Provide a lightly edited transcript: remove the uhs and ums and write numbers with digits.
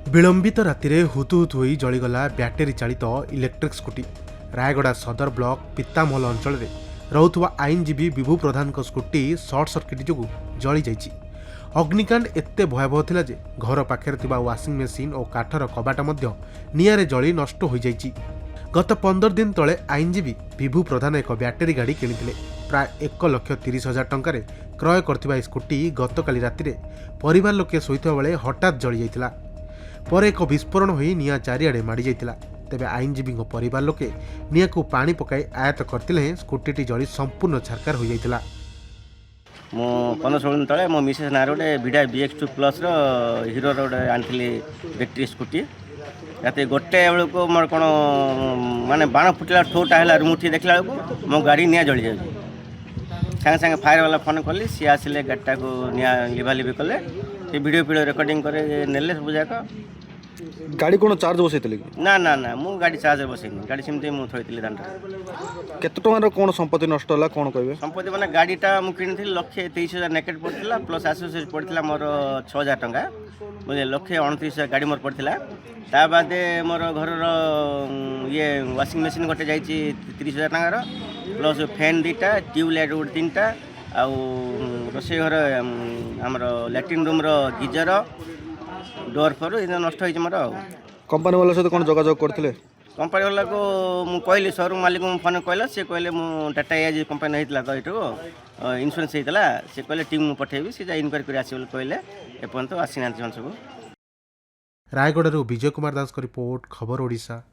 विलंबित राति हुतुहुतु होई जलीगला ब्याटेरी चालित इलेक्ट्रिक स्कूटी। रायगड़ा सदर ब्लॉक पित्तामहल अंचल में रोथुवा आईनजीवी विभु प्रधान स्कूटी सर्ट सर्किट जो जली जाइछि। अग्निकांड एते भयावह थिला जे घर पाखे वाशिंग मेसीन और काठर कबाट मध्य निआरे जली नष्ट हो जाइछि। गत 15 दिन तले आईनजीवी विभु प्रधान एक ब्याटेरी गाड़ी किनिथिले। प्राय 1,30,000 टंकार क्रय करथिबा स्कूटी गतकाली राति परिवार लोके सोइथिबा बेले हठात जली जाइतिला। पर एक विस्फोरण होई निया चारिआडे माड़ी जाइतिला। तेबे आईनजीवी परिवार लोके निया को पानी पकाई आयत करथिले स्कूटीटी जली संपूर्ण छारकार हो जाइतिला। मो 15-16 दिन तले मो मिसेस नार गोटे विडा BX2 प्लस हीरो गोटे आनी बैटेरी स्कूटी। रात गोटे बेलू को मोर कौन माने बाण फुटला ठोटा है मुठी देखला बेलू मो गाड़ी निया जली जाए। सागे सागे फायर वाला फोन कली सी आसिले गाड़ीटा को निया लिभालिभि कले वीडियो रेकर्डिंग करे नेले सब जाक। गाड़ी कौन चार्ज बसैते ना ना ना मु गाड़ी चार्ज बसैनी गाड़ी सेमती मु थोड़ी दांड। केते टंकार कौन संपत्ति नष्ट होला कौन कहबे? संपत्ति माने गाड़ीटा मु किनिथिल 1,23,000 नेकेट पड़थिला प्लस एसोसिएट पड़थिला मोर 6,000 टंका बुझे 1,29,000 गाड़ी मोर पड़थिला। ता बादे मोर घर ये वाशिंग मशीन गोटे जाइछि 30,000 टंकार प्लस फैन दुटा ट्यूबलाइट गोटे 3टा आउ रोषे घर आमर लैट्रिन रूम गीजर डोर फर इन नष्ट हो मोर। कंपनी वाला सहित कौन जोगाजोग करथिले? कंपनी वाला को मु कहली शोरूम मालिक को फोन कहला से कहले मु टाटा एज कंपनी होइतला तो इटो इंश्योरेंस होइतला से कहले टीम मु पठेबी से जा इंक्वायरी कर आसी बोल कहले एपन तो आसी नांती मन सब। रायगड़ू विजय कुमार दास रिपोर्ट खबर ओडिशा।